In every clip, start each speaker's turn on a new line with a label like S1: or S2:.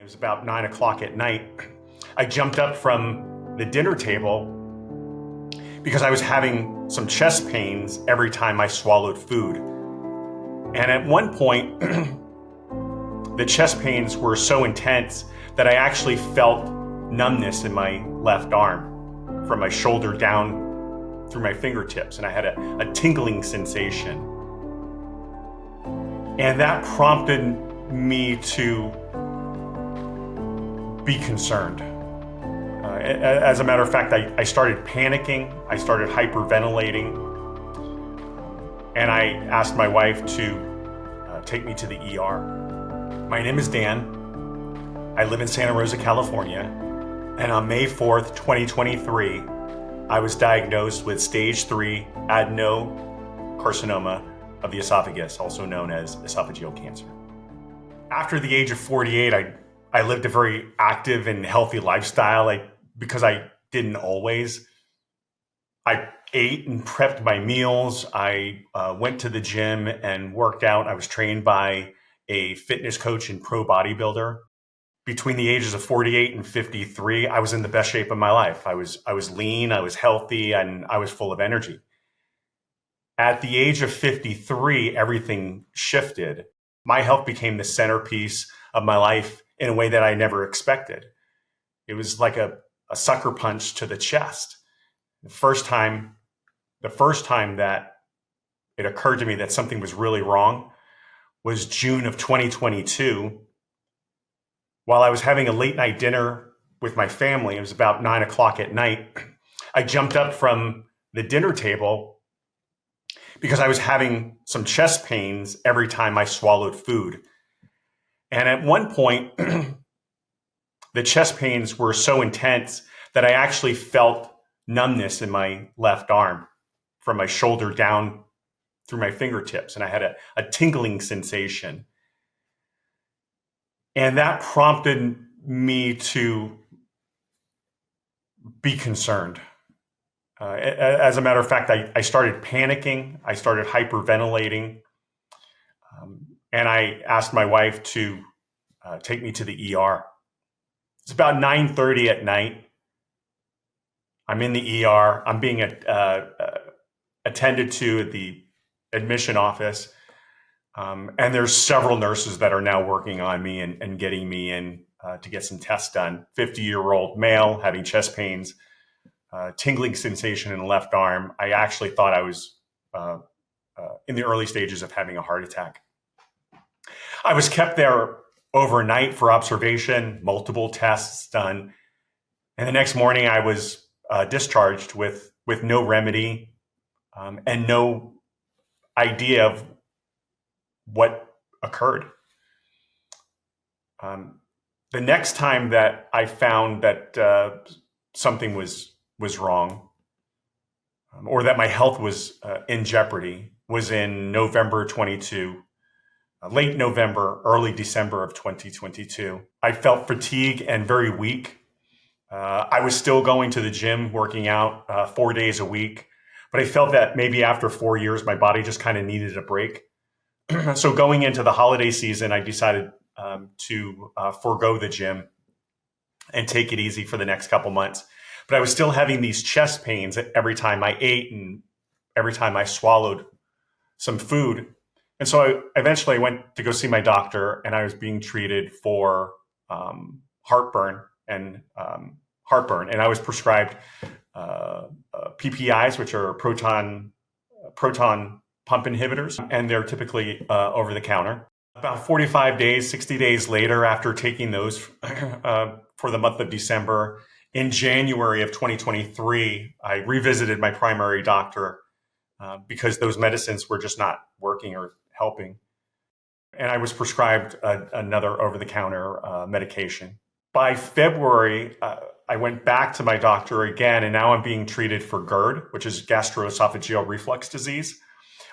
S1: was about 9 o'clock at night. I jumped up from the dinner table because I was having some chest pains every time I swallowed food. And at one point, the chest pains were so intense that I actually felt numbness in my left arm from my shoulder down through my fingertips. And I had a tingling sensation. And that prompted me to be concerned. As a matter of fact, I started panicking, I started hyperventilating, and I asked my wife to take me to the ER. My name is Dan. I live in Santa Rosa, California, and on May 4th, 2023, I was diagnosed with stage 3 adenocarcinoma of the esophagus, also known as esophageal cancer. After the age of 48, I lived a very active and healthy lifestyle because I didn't always. I ate and prepped my meals. I went to the gym and worked out. I was trained by a fitness coach and pro bodybuilder. Between the ages of 48 and 53, I was in the best shape of my life. I was lean, I was healthy, and I was full of energy. At the age of 53, everything shifted. My health became the centerpiece of my life in a way that I never expected. It was like a sucker punch to the chest. The first time that it occurred to me that something was really wrong was June of 2022. While I was having a late night dinner with my family, it was about 9 o'clock at night, I jumped up from the dinner table because I was having some chest pains every time I swallowed food. And at one point, the chest pains were so intense that I actually felt numbness in my left arm from my shoulder down through my fingertips. And I had a tingling sensation. And that prompted me to be concerned. As a matter of fact, I started panicking. I started hyperventilating. And I asked my wife to take me to the ER. It's about 9:30 at night. I'm in the ER. I'm being attended to at the admission office. And there's several nurses that are now working on me and getting me in to get some tests done. 50-year-old male having chest pains, tingling sensation in the left arm. I actually thought I was in the early stages of having a heart attack. I was kept there overnight for observation, multiple tests done. And the next morning I was discharged with no remedy and no idea of what occurred. The next time that I found that something was wrong or that my health was in jeopardy was in November 22, late November, early December of 2022. I felt fatigue and very weak. I was still going to the gym, working out 4 days a week, but I felt that maybe after 4 years, my body just kind of needed a break. So going into the holiday season, I decided to forego the gym and take it easy for the next couple months. But I was still having these chest pains every time I ate and every time I swallowed some food. And so I eventually went to go see my doctor, and I was being treated for heartburn. And I was prescribed PPIs, which are proton pump inhibitors, and they're typically over the counter. About 45 days, 60 days later, after taking those for the month of December, in January of 2023, I revisited my primary doctor because those medicines were just not working or helping. And I was prescribed another over-the-counter medication. By February, I went back to my doctor again, and now I'm being treated for GERD, which is gastroesophageal reflux disease.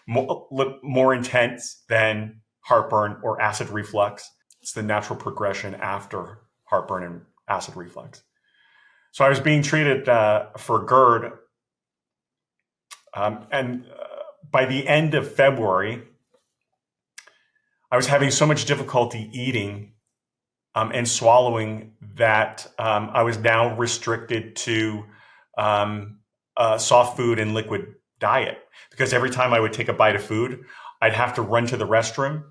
S1: More intense than heartburn or acid reflux. It's the natural progression after heartburn and acid reflux. So I was being treated for GERD. And by the end of February, I was having so much difficulty eating and swallowing that I was now restricted to soft food and liquid diet, because every time I would take a bite of food, I'd have to run to the restroom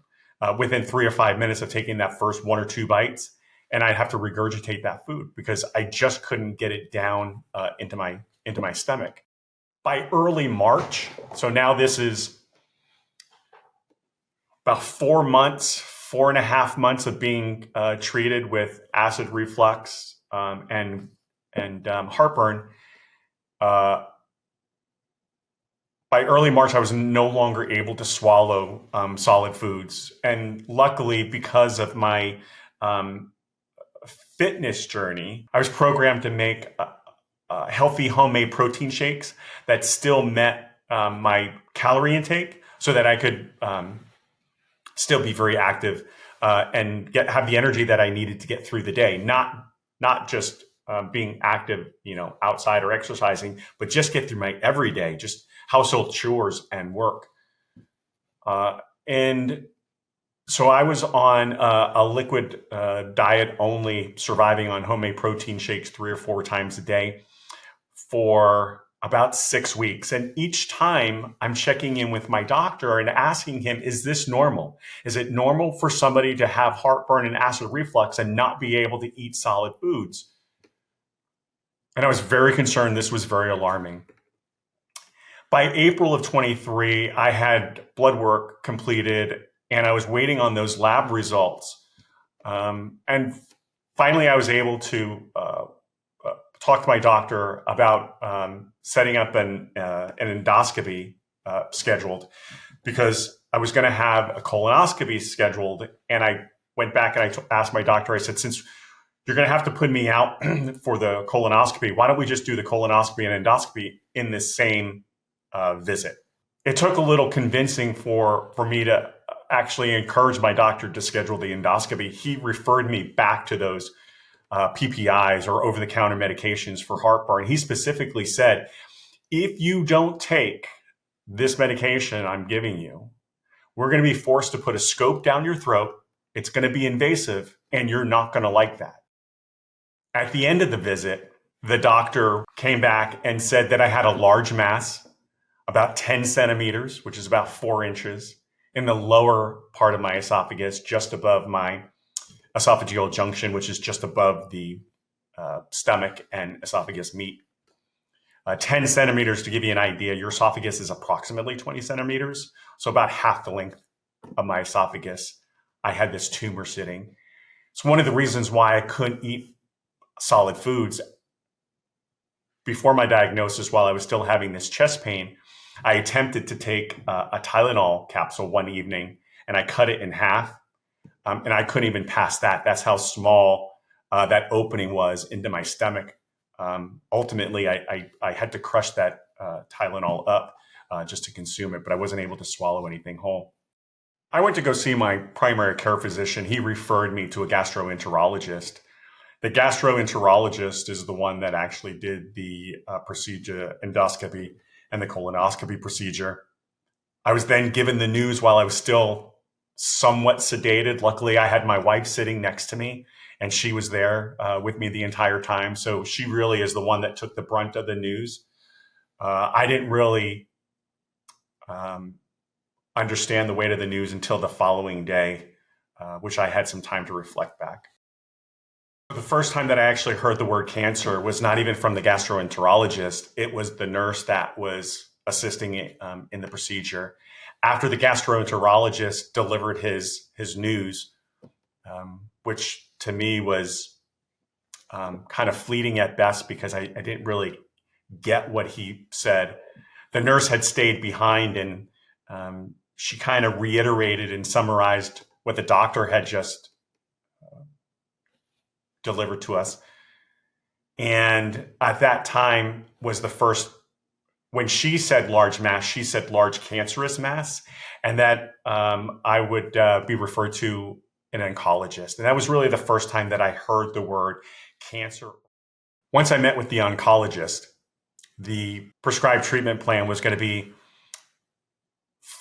S1: within 3 or 5 minutes of taking that first 1 or 2 bites, and I'd have to regurgitate that food because I just couldn't get it down into my stomach. By early March, so now this is about 4 months, 4.5 months of being treated with acid reflux and heartburn. By early March, I was no longer able to swallow solid foods, and luckily, because of my fitness journey, I was programmed to make healthy homemade protein shakes that still met my calorie intake, so that I could still be very active and have the energy that I needed to get through the day. Not just being active, outside or exercising, but just get through my everyday, just household chores and work. And so I was on a liquid diet only, surviving on homemade protein shakes 3 or 4 times a day for about 6 weeks. And each time I'm checking in with my doctor and asking him, is this normal? Is it normal for somebody to have heartburn and acid reflux and not be able to eat solid foods? And I was very concerned. This was very alarming. By April of 23, I had blood work completed and I was waiting on those lab results. And finally, I was able to talk to my doctor about setting up an endoscopy scheduled, because I was going to have a colonoscopy scheduled. And I went back and I asked my doctor, I said, since you're going to have to put me out for the colonoscopy, why don't we just do the colonoscopy and endoscopy in the same visit? It took a little convincing for me to actually encourage my doctor to schedule the endoscopy. He referred me back to those PPIs, or over-the-counter medications for heartburn. He specifically said, if you don't take this medication I'm giving you, we're going to be forced to put a scope down your throat. It's going to be invasive, and you're not going to like that. At the end of the visit, the doctor came back and said that I had a large mass, about 10 centimeters, which is about 4 inches, in the lower part of my esophagus, just above my esophageal junction, which is just above the stomach and esophagus meet. 10 centimeters, to give you an idea, your esophagus is approximately 20 centimeters, so about half the length of my esophagus. I had this tumor sitting. It's one of the reasons why I couldn't eat solid foods. Before my diagnosis, while I was still having this chest pain, I attempted to take a Tylenol capsule one evening, and I cut it in half, and I couldn't even pass that. That's how small that opening was into my stomach. Ultimately, I had to crush that Tylenol up just to consume it, but I wasn't able to swallow anything whole. I went to go see my primary care physician. He referred me to a gastroenterologist. The gastroenterologist is the one that actually did the procedure, endoscopy, and the colonoscopy procedure. I was then given the news while I was still somewhat sedated. Luckily, I had my wife sitting next to me, and she was there with me the entire time. So she really is the one that took the brunt of the news. I didn't really understand the weight of the news until the following day, which I had some time to reflect back. The first time that I actually heard the word cancer was not even from the gastroenterologist. It was the nurse that was assisting in the procedure. After the gastroenterologist delivered his news, which to me was kind of fleeting at best, because I didn't really get what he said. The nurse had stayed behind, and she kind of reiterated and summarized what the doctor had just delivered to us. And at that time was the first, when she said large mass, she said large cancerous mass, and that I would be referred to an oncologist. And that was really the first time that I heard the word cancer. Once I met with the oncologist, the prescribed treatment plan was going to be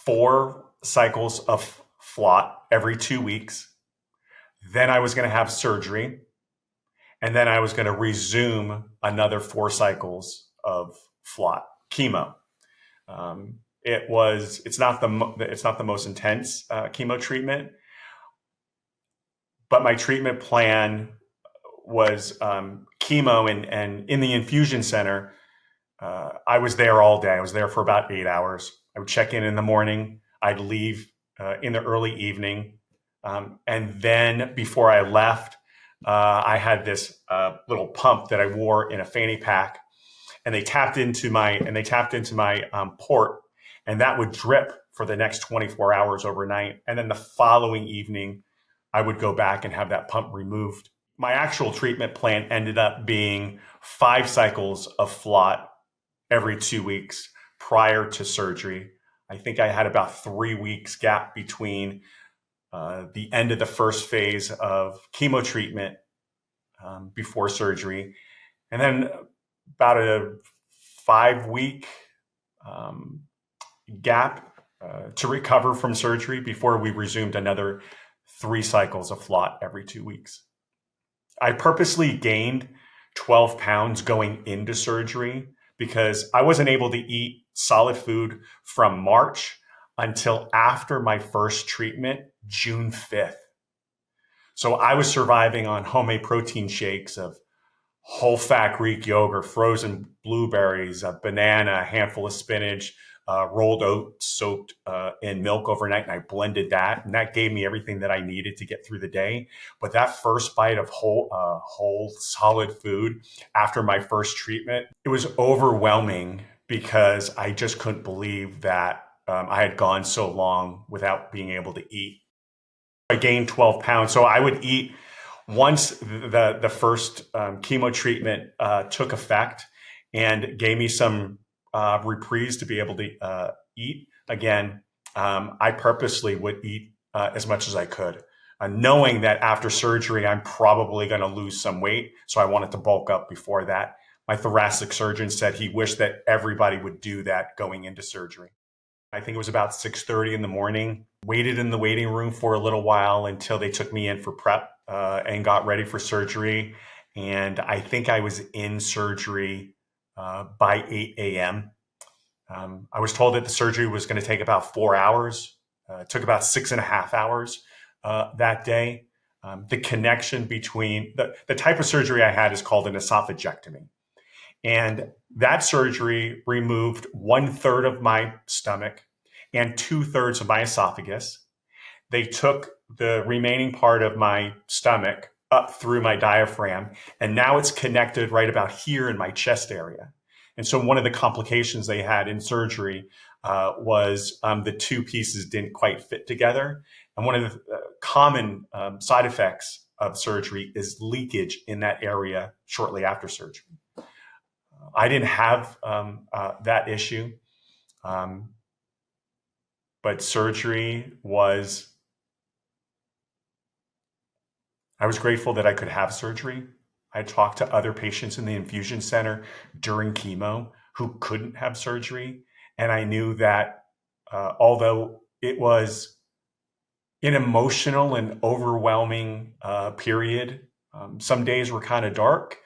S1: 4 cycles of FLOT every 2 weeks. Then I was going to have surgery, and then I was going to resume another 4 cycles of FLOT chemo. It's not the most intense chemo treatment, but my treatment plan was chemo, and in the infusion center, I was there all day. I was there for about 8 hours. I would check in the morning. I'd leave in the early evening. And then before I left, I had this little pump that I wore in a fanny pack, and they tapped into my port, and that would drip for the next 24 hours overnight. And then the following evening, I would go back and have that pump removed. My actual treatment plan ended up being 5 cycles of FLOT every 2 weeks prior to surgery. I think I had about 3 weeks gap between the end of the first phase of chemo treatment before surgery, and then about a 5 week gap to recover from surgery before we resumed another 3 cycles of FLOT every 2 weeks. I purposely gained 12 pounds going into surgery because I wasn't able to eat solid food from March until after my first treatment, June 5th. So I was surviving on homemade protein shakes of whole fat Greek yogurt, frozen blueberries, a banana, a handful of spinach, rolled oats soaked in milk overnight, and I blended that, and that gave me everything that I needed to get through the day. But that first bite of whole solid food after my first treatment, it was overwhelming because I just couldn't believe that I had gone so long without being able to eat. I gained 12 pounds, so I would eat once the first chemo treatment took effect and gave me some reprise to be able to eat again. I purposely would eat as much as I could, knowing that after surgery, I'm probably going to lose some weight. So I wanted to bulk up before that. My thoracic surgeon said he wished that everybody would do that going into surgery. I think it was about 6:30 in the morning. Waited in the waiting room for a little while until they took me in for prep and got ready for surgery. And I think I was in surgery by 8 a.m. I was told that the surgery was going to take about 4 hours. It took about 6.5 hours that day. The connection between the type of surgery I had is called an esophagectomy. And that surgery removed 1/3 of my stomach and 2/3 of my esophagus. They took the remaining part of my stomach up through my diaphragm, and now it's connected right about here in my chest area. And so one of the complications they had in surgery was the two pieces didn't quite fit together. And one of the common side effects of surgery is leakage in that area shortly after surgery. I didn't have that issue, but surgery was, I was grateful that I could have surgery. I talked to other patients in the infusion center during chemo who couldn't have surgery. And I knew that although it was an emotional and overwhelming period, some days were kind of dark.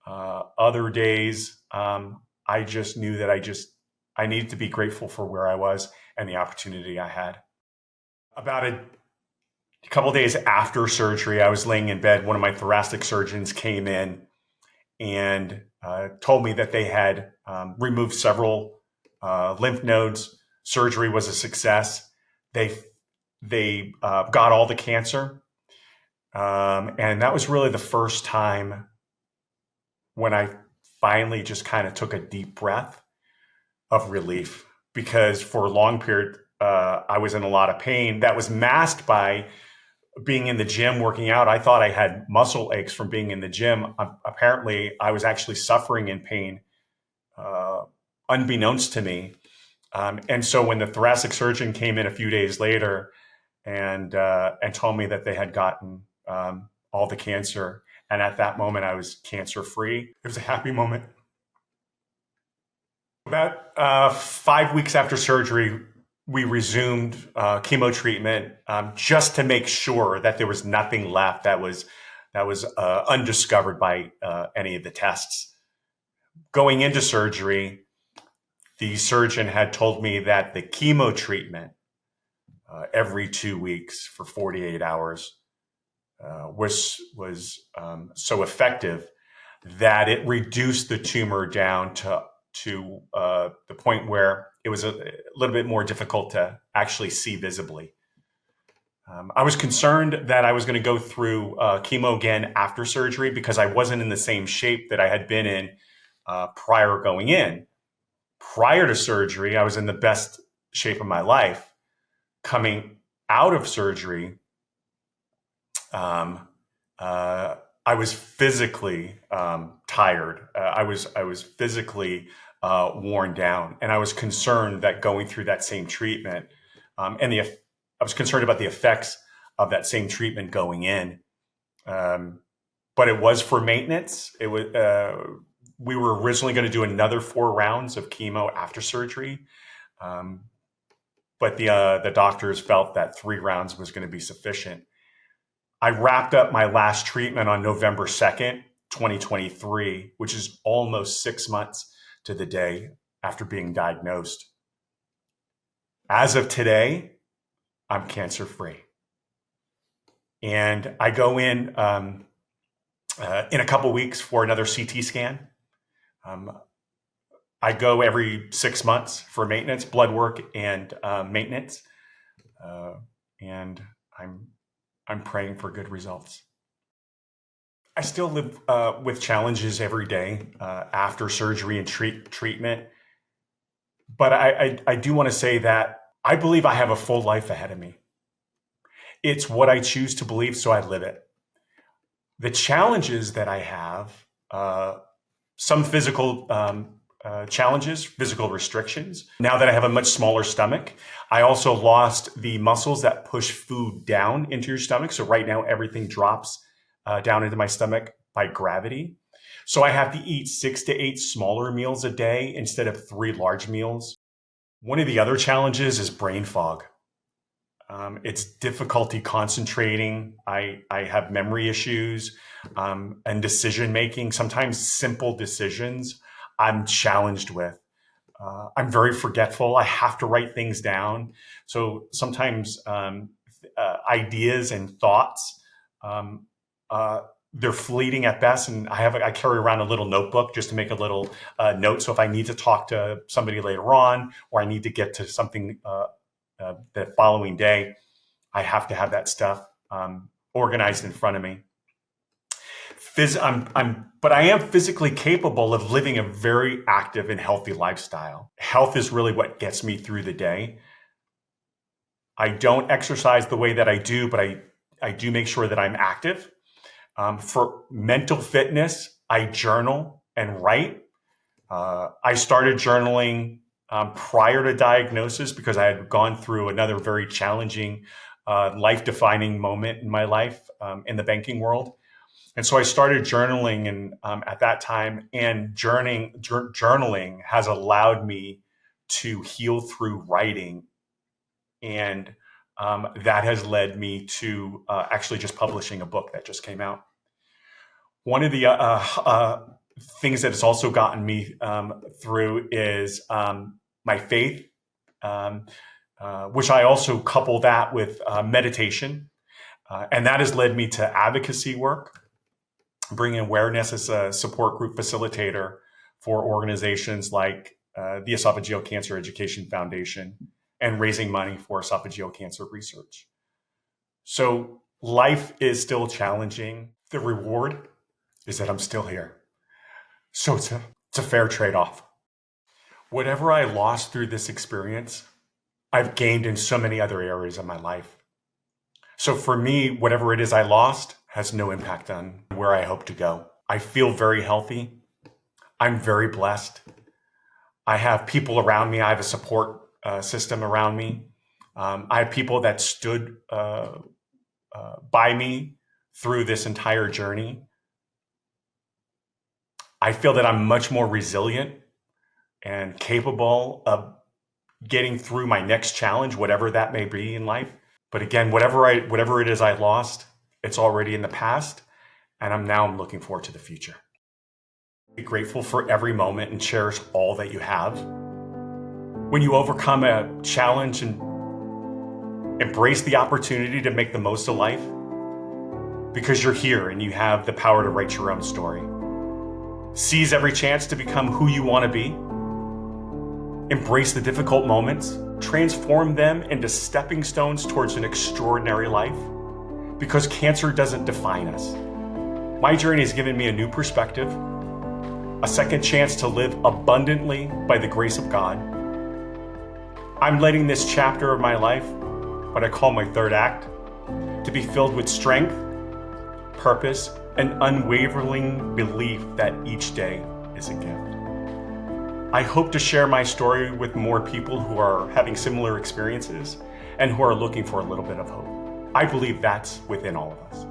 S1: Other days, I just knew that I needed to be grateful for where I was and the opportunity I had. About a couple of days after surgery, I was laying in bed. One of my thoracic surgeons came in and told me that they had removed several lymph nodes. Surgery was a success. They got all the cancer, and that was really the first time when I finally just kind of took a deep breath of relief, because for a long period, I was in a lot of pain that was masked by being in the gym, working out. I thought I had muscle aches from being in the gym. Apparently, I was actually suffering in pain, unbeknownst to me. And so when the thoracic surgeon came in a few days later and told me that they had gotten all the cancer, and at that moment I was cancer free, it was a happy moment. About 5 weeks after surgery, we resumed chemo treatment just to make sure that there was nothing left that was undiscovered by any of the tests. Going into surgery, the surgeon had told me that the chemo treatment every 2 weeks for 48 hours was so effective that it reduced the tumor down to the point where it was a little bit more difficult to actually see visibly. I was concerned that I was going to go through chemo again after surgery because I wasn't in the same shape that I had been in prior going in. Prior to surgery, I was in the best shape of my life. Coming out of surgery, I was physically tired. I was physically worn down, and I was concerned that going through that same treatment, I was concerned about the effects of that same treatment going in. But it was for maintenance. It was. We were originally going to do another 4 rounds of chemo after surgery, but the doctors felt that 3 rounds was going to be sufficient. I wrapped up my last treatment on November 2nd, 2023, which is almost 6 months to the day after being diagnosed. As of today, I'm cancer-free. And I go in a couple weeks for another CT scan. I go every 6 months for maintenance, blood work, and maintenance. And I'm praying for good results. I still live with challenges every day after surgery and treatment. But I do want to say that I believe I have a full life ahead of me. It's what I choose to believe, so I live it. The challenges that I have, some physical challenges, physical restrictions. Now that I have a much smaller stomach, I also lost the muscles that push food down into your stomach. So right now, everything drops down into my stomach by gravity. So I have to eat 6 to 8 smaller meals a day instead of 3 large meals. One of the other challenges is brain fog. It's difficulty concentrating. I have memory issues and decision making. Sometimes simple decisions I'm challenged with. I'm very forgetful. I have to write things down. So sometimes ideas and thoughts, they're fleeting at best. And I carry around a little notebook just to make a little note. So if I need to talk to somebody later on, or I need to get to something the following day, I have to have that stuff organized in front of me. But I am physically capable of living a very active and healthy lifestyle. Health is really what gets me through the day. I don't exercise the way that I do, but I do make sure that I'm active. For mental fitness, I journal and write. I started journaling prior to diagnosis because I had gone through another very challenging, life-defining moment in my life in the banking world. And so I started journaling, and at that time, and journaling has allowed me to heal through writing, and that has led me to actually just publishing a book that just came out. One of the things that has also gotten me through is my faith, which I also couple that with meditation, and that has led me to advocacy work, bringing awareness as a support group facilitator for organizations like the Esophageal Cancer Education Foundation, and raising money for esophageal cancer research. So life is still challenging. The reward is that I'm still here. So it's a fair trade-off. Whatever I lost through this experience, I've gained in so many other areas of my life. So for me, whatever it is I lost has no impact on where I hope to go. I feel very healthy. I'm very blessed. I have people around me. I have a support system around me. I have people that stood by me through this entire journey. I feel that I'm much more resilient and capable of getting through my next challenge, whatever that may be in life. But again, whatever it is I lost, it's already in the past, and I'm looking forward to the future. Be grateful for every moment and cherish all that you have. When you overcome a challenge, and embrace the opportunity to make the most of life, because you're here and you have the power to write your own story. Seize every chance to become who you want to be. Embrace the difficult moments, transform them into stepping stones towards an extraordinary life, because cancer doesn't define us. My journey has given me a new perspective, a second chance to live abundantly by the grace of God. I'm letting this chapter of my life, what I call my third act, to be filled with strength, purpose, and unwavering belief that each day is a gift. I hope to share my story with more people who are having similar experiences and who are looking for a little bit of hope. I believe that's within all of us.